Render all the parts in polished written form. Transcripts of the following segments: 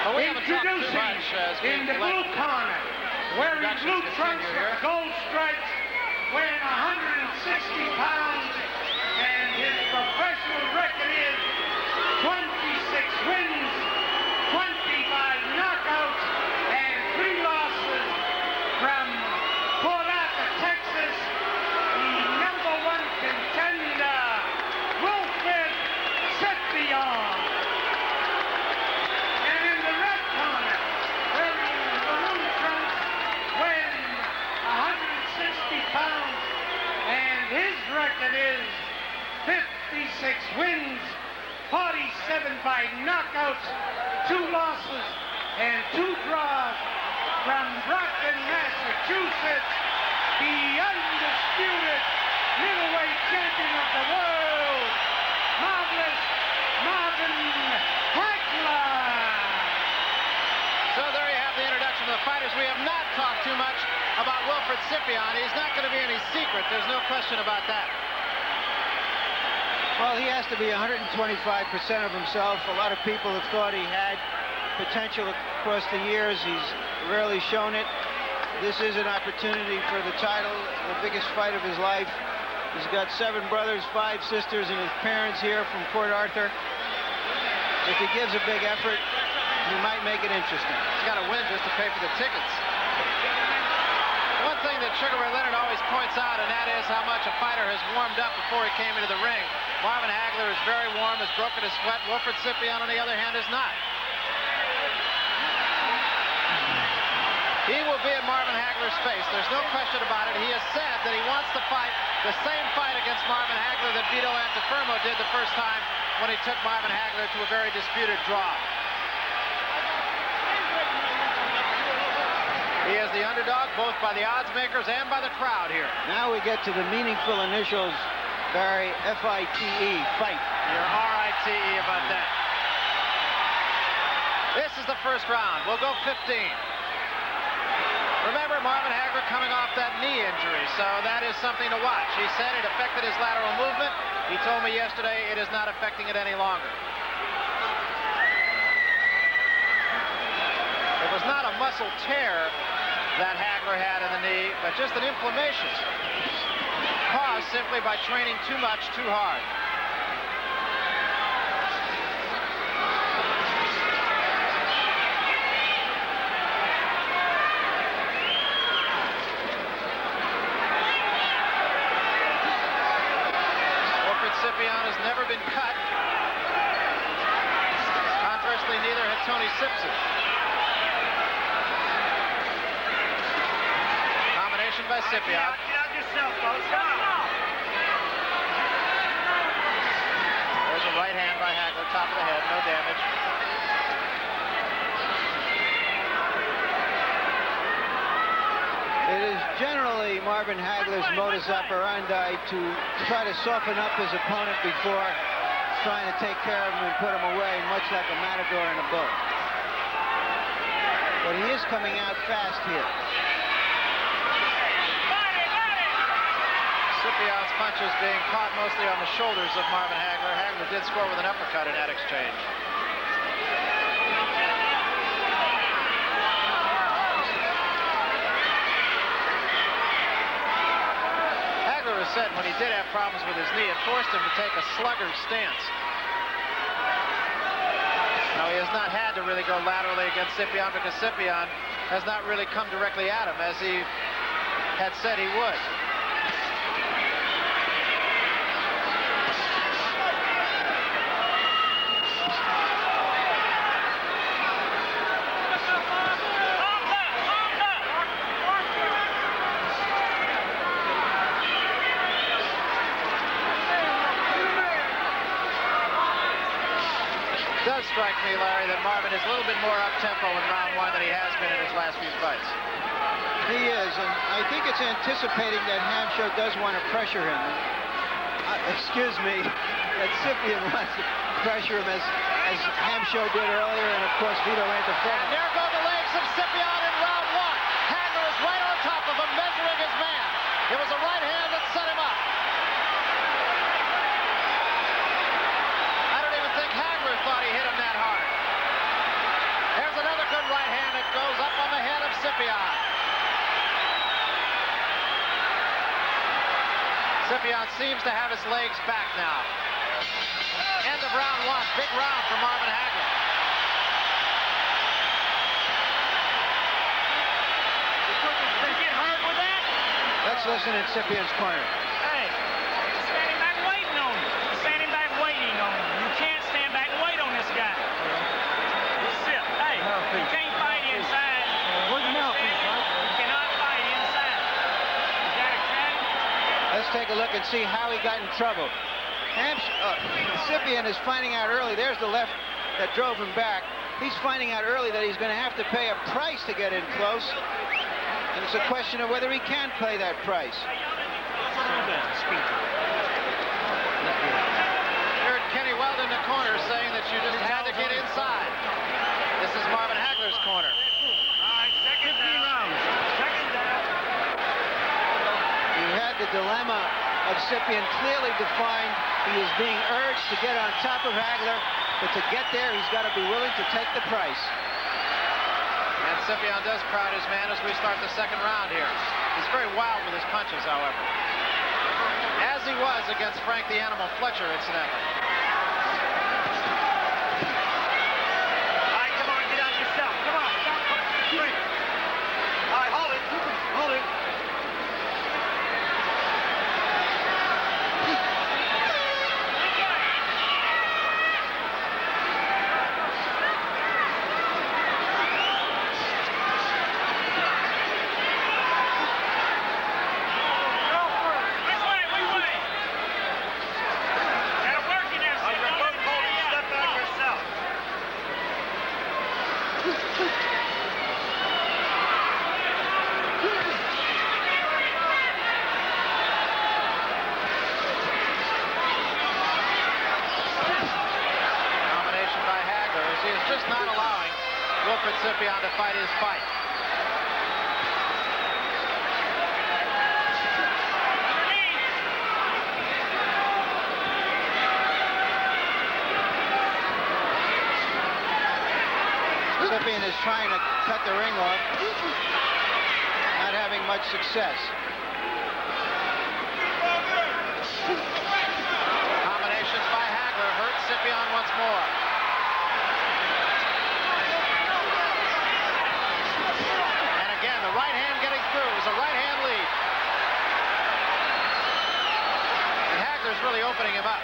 Introducing in the blue corner, wearing blue trunks with gold stripes, weighing 160 pounds, and his professional record is 26 wins, 25 knockouts, and 3 losses from Port Arthur, Texas, the #1 contender, Wilford Scypion. And in the red corner, wearing maroon trunks, weighing 160 pounds, and his record is 56 wins, 47 by knockouts, 2 losses, and 2 draws from Brockton, Massachusetts, the undisputed middleweight champion of the world, marvelous Marvin Hagler. So there you have the introduction of the fighters. We have not talked too much about Wilford Scypion. He's not going to be any secret. There's no question about that. Well, he has to be 125% of himself. A lot of people have thought he had potential across the years. He's rarely shown it. This is an opportunity for the title, the biggest fight of his life. He's got 7 brothers, 5 sisters, and his parents here from Port Arthur. If he gives a big effort, he might make it interesting. He's got to win just to pay for the tickets. One thing that Sugar Ray Leonard always points out, and that is how much a fighter has warmed up before he came into the ring. Marvin Hagler is very warm, has broken his sweat. Wilford Scypion, on the other hand, is not. He will be in Marvin Hagler's face. There's no question about it. He has said that he wants to fight the same fight against Marvin Hagler that Vito Antuofermo did the first time when he took Marvin Hagler to a very disputed draw. He is the underdog both by the odds makers and by the crowd here. Now we get to the meaningful initials, Barry, F-I-T-E, fight. Your R-I-T-E about that. This is the first round. We'll go 15. Remember, Marvin Hagler coming off that knee injury, so that is something to watch. He said it affected his lateral movement. He told me yesterday it is not affecting it any longer. It was not a muscle tear that Hagler had in the knee, but just an inflammation caused simply by training too much, too hard. Scypion has never been cut. Conversely, neither had Tony Simpson. Combination by Scypion. Get out yourself, folks. Come on. There's a right hand by Hagler, top of the head, no damage. It is generally Marvin Hagler's modus operandi to try to soften up his opponent before trying to take care of him and put him away, much like a matador in a bull. But he is coming out fast here. Scipion's punches being caught mostly on the shoulders of Marvin Hagler. Hagler did score with an uppercut in that exchange. Said when he did have problems with his knee, it forced him to take a sluggish stance. Now, he has not had to really go laterally against Scypion because Scypion has not really come directly at him as he had said he would. It does strike me, Larry, that Marvin is a little bit more up-tempo in round 1 than he has been in his last few fights. He is, and I think it's anticipating that Hamsho does want to pressure him. Excuse me, that Scypion wants to pressure him as Hamsho did earlier, and of course Vito Antuofermo. And there go the legs of Scypion in round 1. Hagler is right on top of him, measuring his man. It was a right hand that set him up. I don't even think Hagler thought he hit him that hard. There's Scypion seems to have his legs back now. End of round one. Big round for Marvin Hagler. Did you get hurt with that? Let's listen in Scypion's corner. Hey, standing back waiting on you. Standing back waiting on you. You can't stand back and wait on this guy. Sit. Hey, you can't fight inside. You cannot fight inside. You got a crack? Let's take a look and see how he got in trouble. Scypion is finding out early. There's the left that drove him back. He's finding out early that he's going to have to pay a price to get in close. And it's a question of whether he can pay that price. Heard Kenny Weld in the corner saying that you just had to get inside. This is Marvin Hagler's corner. All right, second down. Second down. You had the dilemma of Scypion clearly defined. He is being urged to get on top of Hagler, but to get there, he's got to be willing to take the price. And Scypion does crowd his man as we start the second round here. He's very wild with his punches, however. As he was against Frank the Animal Fletcher, incidentally. All right, come on, get out yourself. Come on, stop punching the tree. All right, hold it. Hold it. Wilford Scypion to fight his fight. Scypion is trying to cut the ring off, not having much success. Combinations by Hagler hurt Scypion once more. And again, the right hand getting through. It was a right hand lead. And Hagler's really opening him up.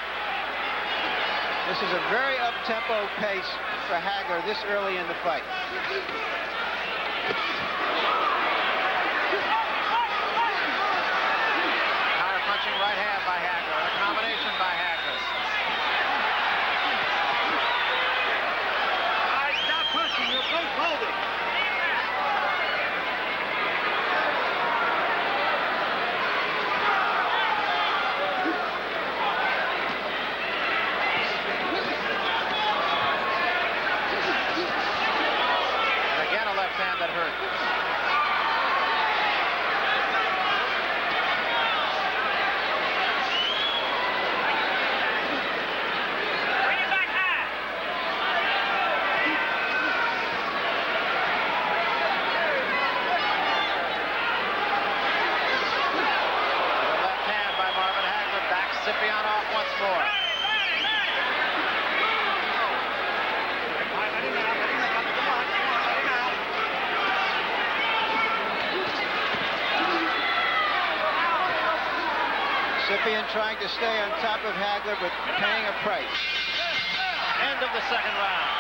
This is a very up-tempo pace for Hagler this early in the fight. Counter-punching right hand by Hagler, and a combination by Hagler. All right, stop pushing. You're both holding. Hand that hurt. Bring it back high. The left hand by Marvin Hagler backs Scypion off once more. Scypion trying to stay on top of Hagler, but paying a price. End of the second round.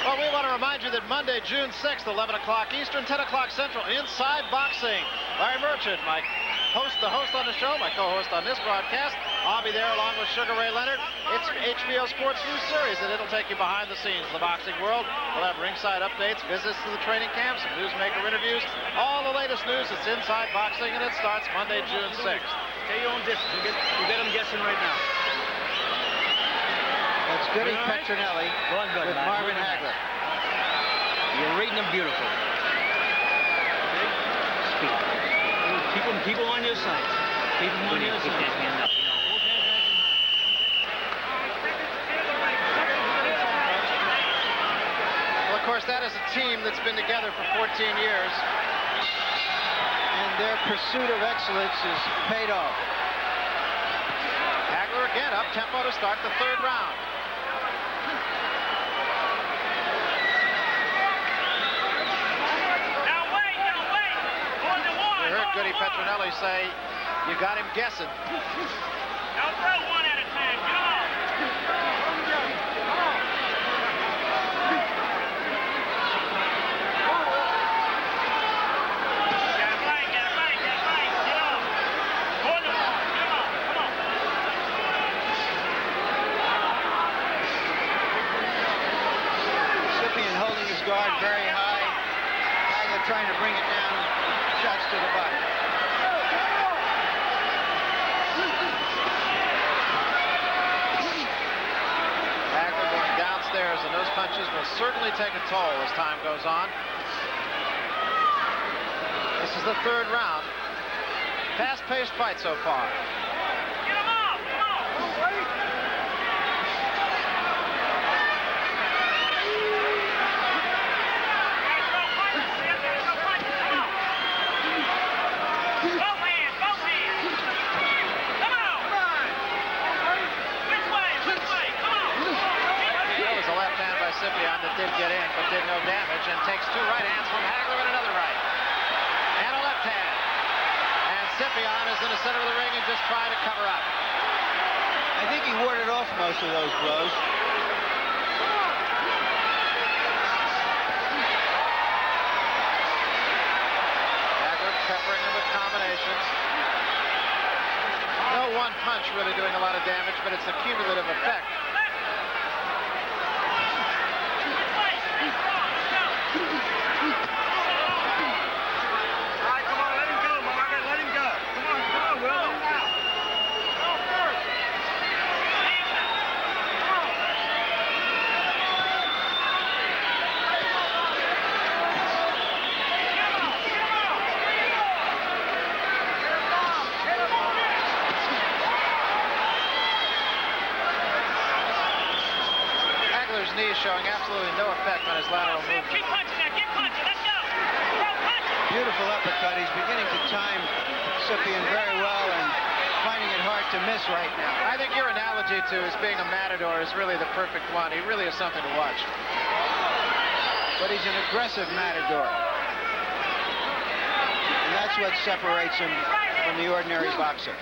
Well, we want to remind you that Monday, June 6th, 11 o'clock Eastern, 10 o'clock Central, Inside Boxing. Larry Merchant, the host on the show, my co-host on this broadcast. I'll be there along with Sugar Ray Leonard. It's HBO Sports News Series, and it'll take you behind the scenes of the boxing world. We'll have ringside updates, visits to the training camps, some newsmaker interviews, all the latest news. It's Inside Boxing, and it starts Monday, June 6th. Stay your own distance. You get them guessing right now. That's Goody Petronelli with Marvin Hagler. You're reading them beautiful. Speak. Keep them on your side. Keep them on your side. Keep that hand up. Well, of course, course, that is a team that's been together for 14 years. And their pursuit of excellence is paid off. Hagler again up tempo to start the third round. Now wait. 1-1. You heard Goody Petronelli say, you got him guessing. Don't throw one at a time. Come on. Get it right. Get on. 1-1. Come on. Scypion holding his guard very high. Hagler trying to bring it down. Shots to the body. Hagler going downstairs, and those punches will certainly take a toll as time goes on. This is the third round. Fast-paced fight so far. Get him off. Come on. Gotta throw punches, Sid. Gotta throw punches. Come on. Both hands. Come on. Which way? Come on. That was a left hand by Scypion that did get in, but did no damage, and takes two right hands from Hagler and another right. And a left hand. And Scypion is in the center of the ring and just trying to cover up. I think he warded off most of those blows. Hagler peppering him with combinations. No one punch really doing a lot of damage, but it's a cumulative effect. All right, come on, let him go, Marvin. Let him go. Come on, Will. Let him go. Go first. Hagler's knee showing absolutely no effect on his lateral movement. Keep punching now. Get punching. Let's go. Throw punches. Beautiful uppercut. He's beginning to time Scypion very well and finding it hard to miss right now. I think your analogy to his being a matador is really the perfect one. He really is something to watch. But he's an aggressive matador. And that's what separates him from the ordinary boxer.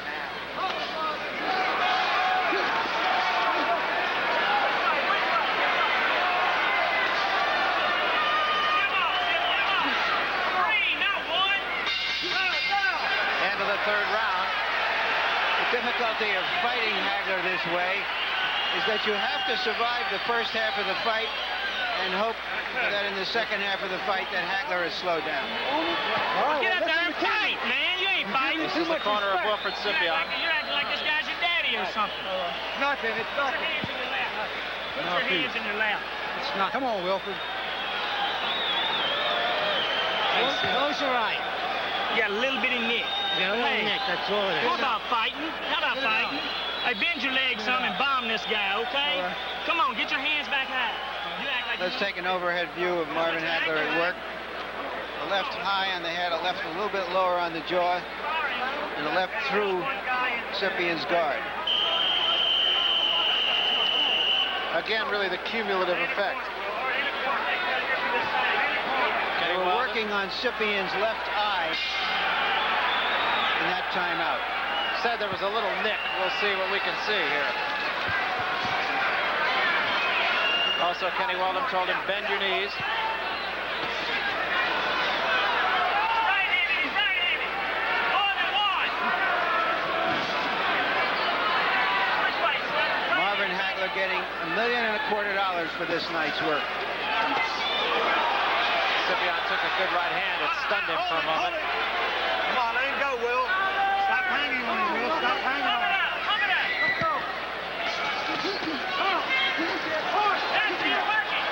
End of the third round. The difficulty of fighting Hagler this way is that you have to survive the first half of the fight and hope that in the second half of the fight that Hagler is slowed down. Get up there and fight, man. You ain't fighting. This is the corner of Wilford Scypion. You're acting like this guy's your daddy or something. Nothing. It's Put your hands in your lap. Put your hands in your lap. It's not. Come on, Wilford. Close your eye. You got a little bitty neck. Nick, that's all it is. How about fighting? Hey, bend your legs some and bomb this guy, okay? Come on, get your hands back high. You act like Let's take an overhead view of Marvin Hagler at work. A left high on the head, a left a little bit lower on the jaw, and a left through Scypion's guard. Again, really the cumulative effect. They were working on Scypion's left eye in that timeout. Said there was a little nick. We'll see what we can see here. Also, Kenny Waldham told him, bend your knees. Marvin Hagler getting $1.25 million for this night's work. Scypion took a good right hand. It stunned him for a moment. Come on, let him go, Will. Stop hanging on him, Will. Stop hanging on him. Let's go. That's it, working.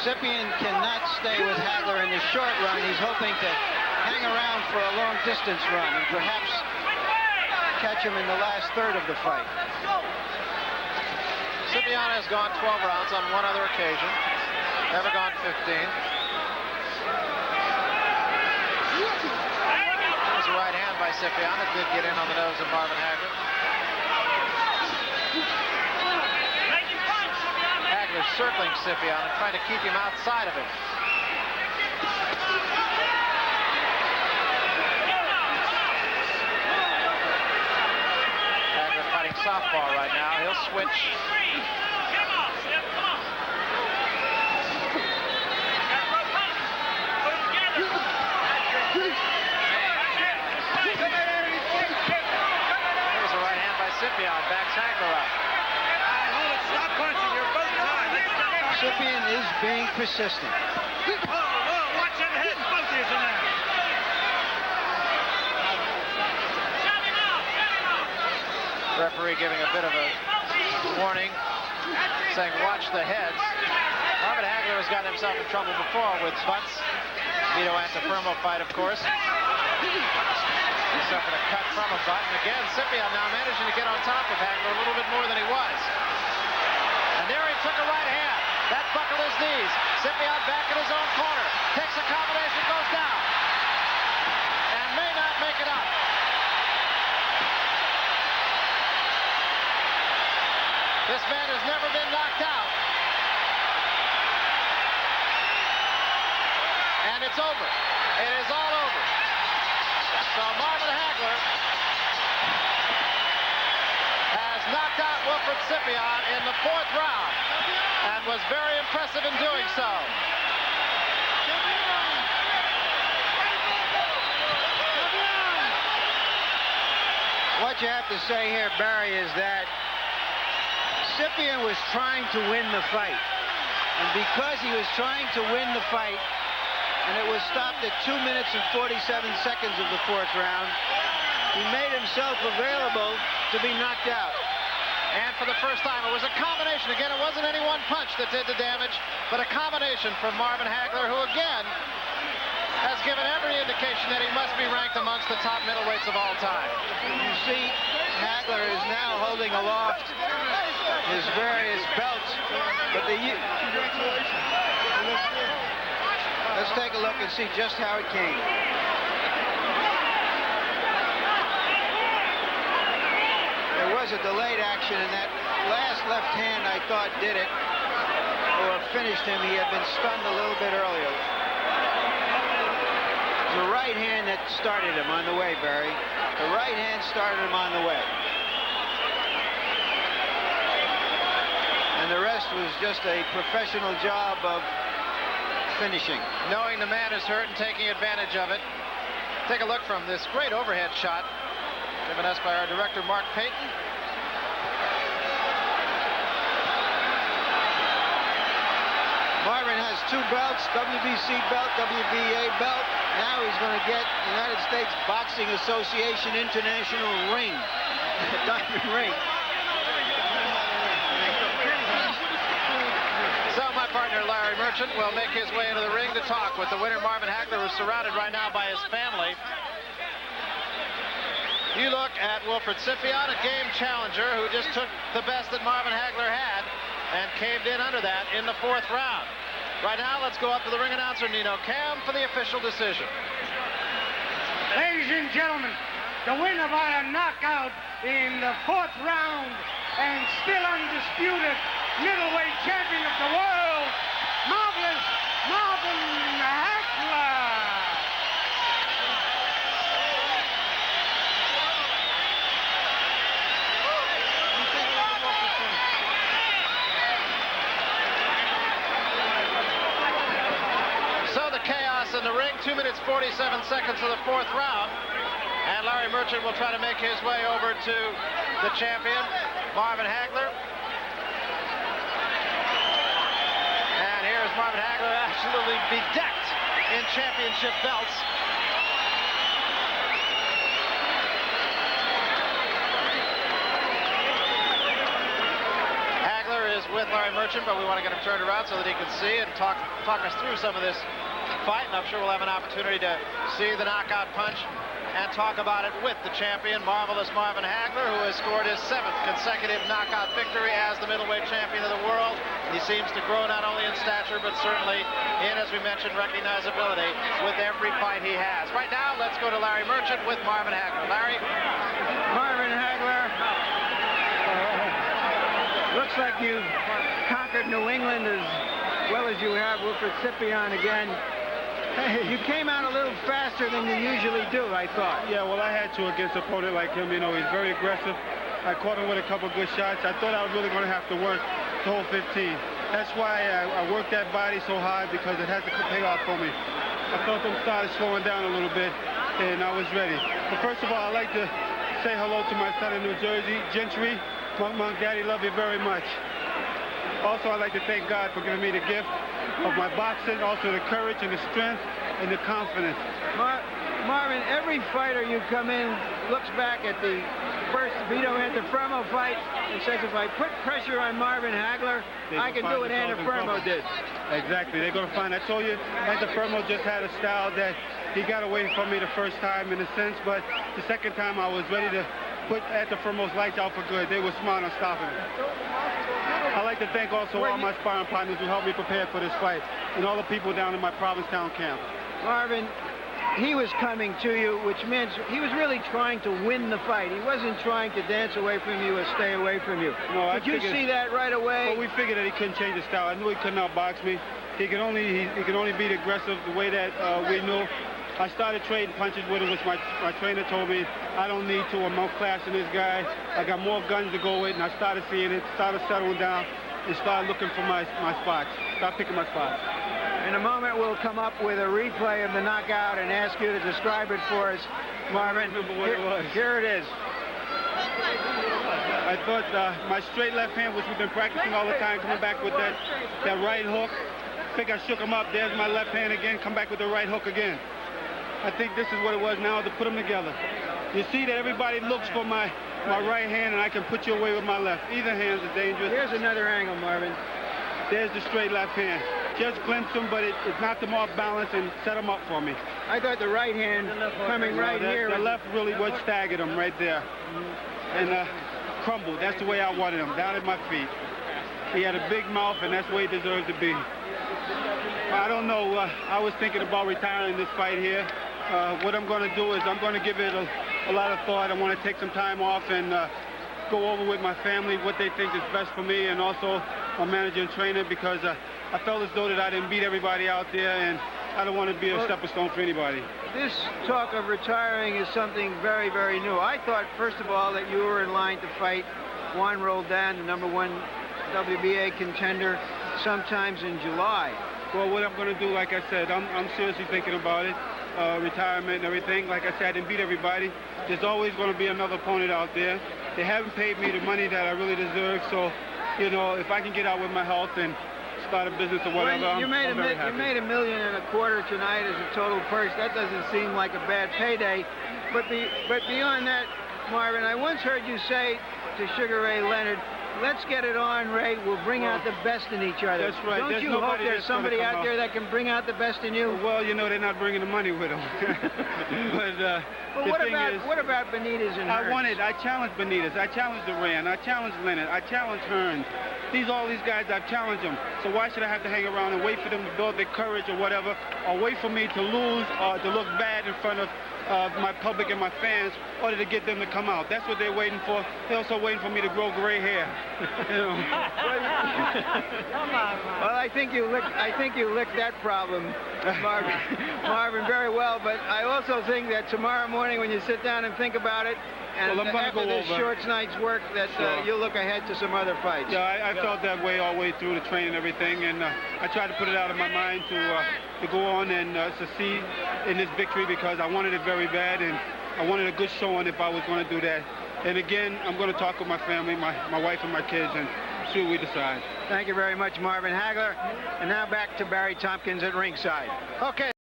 Scypion cannot stay with Hagler in the short run. He's hoping to hang around for a long distance run and perhaps catch him in the last third of the fight. Scypion has gone 12 rounds on one other occasion. Never gone 15. There's a right hand by Scypion that did get in on the nose of Marvin Hagler. Hagler circling Scypion and trying to keep him outside of him. Hagler fighting softball right now. He'll switch. There's a right hand by Scypion. Backs Hagler up. Stop punching. You're both tied. Scypion is being persistent. Watch them hit both of you now. Referee giving a bit of a warning, saying watch the heads. Marvin Hagler has gotten himself in trouble before with butts. Vito Antifermo fight, of course. He suffered a cut from a butt. And again, Scypion now managing to get on top of Hagler a little bit more than he was. And there he took a right hand. That buckled his knees. Scypion back in his own corner. Takes a combination, goes down. And may not make it up. This man has never been knocked out. And it's over. It is all over. So Marvin Hagler has knocked out Wilford Scypion in the 4th round and was very impressive in doing so. What you have to say here, Barry, is that Scypion was trying to win the fight. And because he was trying to win the fight, and it was stopped at 2 minutes and 47 seconds of the 4th round, he made himself available to be knocked out. And for the first time, it was a combination. Again, it wasn't any one punch that did the damage, but a combination from Marvin Hagler, who again has given every indication that he must be ranked amongst the top middleweights of all time. You see, Hagler is now holding aloft his various belts, but let's take a look and see just how it came. There was a delayed action, and that last left hand, I thought, did it, or finished him. He had been stunned a little bit earlier. The right hand that started him on the way, Barry. The right hand started him on the way. And the rest was just a professional job of finishing. Knowing the man is hurt and taking advantage of it. Take a look from this great overhead shot given us by our director, Mark Payton. Marvin has 2 belts, WBC belt, WBA belt. Now he's going to get United States Boxing Association International ring, diamond ring. So my partner, Larry Merchant, will make his way into the ring to talk with the winner, Marvin Hagler, who's surrounded right now by his family. You look at Wilford Scypion, a game challenger who just took the best that Marvin Hagler had and caved in under that in the 4th round. Right now, let's go up to the ring announcer, Nino Cam, for the official decision. Ladies and gentlemen, the winner by a knockout in the 4th round and still undisputed middleweight champion of the world, marvelous Marvin Hagler. So the chaos in the ring, 2 minutes 47 seconds of the 4th round. And Larry Merchant will try to make his way over to the champion, Marvin Hagler. And here's Marvin Hagler, absolutely bedecked in championship belts. Hagler is with Larry Merchant, but we want to get him turned around so that he can see and talk us through some of this fight, and I'm sure we'll have an opportunity to see the knockout punch and talk about it with the champion, Marvelous Marvin Hagler, who has scored his 7th consecutive knockout victory as the middleweight champion of the world. He seems to grow not only in stature, but certainly in, as we mentioned, recognizability with every fight he has. Right now, let's go to Larry Merchant with Marvin Hagler. Larry? Marvin Hagler, looks like you've conquered New England as well as you have Wilford Scypion again. You came out a little faster than you usually do, I thought. Yeah, well, I had to against an opponent like him. You know, he's very aggressive. I caught him with a couple good shots. I thought I was really going to have to work the whole 15. That's why I worked that body so hard, because it has to pay off for me. I felt him started slowing down a little bit, and I was ready. But first of all, I'd like to say hello to my son in New Jersey, Gentry. Monk, Daddy, love you very much. Also, I'd like to thank God for giving me the gift of my boxing, also the courage and the strength and the confidence. Marvin, every fighter you come in looks back at the first Vito Antuofermo fight and says, if I put pressure on Marvin Hagler, I can do what Antuofermo did. Exactly. They're going to find. I told you, Antuofermo just had a style that he got away from me the first time in a sense, but the second time I was ready to put Antuofermo's lights out for good. They were smart on stopping him. I'd like to thank also all my sparring partners who helped me prepare for this fight, and all the people down in my Provincetown camp. Marvin, he was coming to you, which means he was really trying to win the fight. He wasn't trying to dance away from you or stay away from you. No, Did you see that right away? Well, we figured that he couldn't change his style. I knew he couldn't outbox me. He could only be aggressive the way that we knew. I started trading punches with him, which my trainer told me I don't need to. I'm outclassing this guy. I got more guns to go with, and I started seeing it, started settling down, and started looking for my spots. Started picking my spots. In a moment, we'll come up with a replay of the knockout and ask you to describe it for us, Marvin. I don't remember what it was. Here it is. I thought my straight left hand, which we've been practicing all the time, coming back with that right hook. I think I shook him up. There's my left hand again, come back with the right hook again. I think this is what it was now, to put them together. You see that everybody looks for my right hand, and I can put you away with my left. Either hand is dangerous. Here's another angle, Marvin. There's the straight left hand. Just glimpsed him, but it knocked him off balance and set him up for me. I thought the right hand coming right here. The left really was staggered him right there. And crumbled. That's the way I wanted him, down at my feet. He had a big mouth, and that's the way he deserved to be. I don't know. I was thinking about retiring this fight here. What I'm going to do is I'm going to give it a lot of thought. I want to take some time off and go over with my family what they think is best for me, and also my manager and trainer, because I felt as though that I didn't beat everybody out there, and I don't want to be a stepping stone for anybody. This talk of retiring is something very, very new. I thought, first of all, that you were in line to fight Juan Roldan, the #1 WBA contender, sometimes in July. Well, what I'm going to do, like I said, I'm seriously thinking about it, retirement and everything. Like I said, I didn't beat everybody. There's always going to be another opponent out there. They haven't paid me the money that I really deserve, so, you know, if I can get out with my health and start a business or whatever, well, I'm very happy. You made $1.25 million tonight as a total purse. That doesn't seem like a bad payday. But beyond that, Marvin, I once heard you say to Sugar Ray Leonard, let's get it on, Ray. We'll bring out the best in each other. That's right. Don't you hope there's somebody out there that can bring out the best in you? Well, you know, they're not bringing the money with them. But what about Benitez and Hearns? I challenged Benitez. I challenged Duran. I challenged Leonard. I challenged Hearns. All these guys, I've challenged them. So why should I have to hang around and wait for them to build their courage or whatever, or wait for me to lose or to look bad in front of my public and my fans, in order to get them to come out? That's what they're waiting for. They're also waiting for me to grow gray hair. You know. Well, I think you licked that problem, Marvin, very well. But I also think that tomorrow morning, when you sit down and think about it, and after this short night's work, that you'll look ahead to some other fights. Yeah, I felt that way all the way through the training and everything, and I tried to put it out of my mind to go on and succeed in this victory, because I wanted it very bad, and I wanted a good showing if I was going to do that. And again, I'm going to talk with my family, my wife and my kids, and see what we decide. Thank you very much, Marvin Hagler. And now back to Barry Tompkins at ringside. Okay.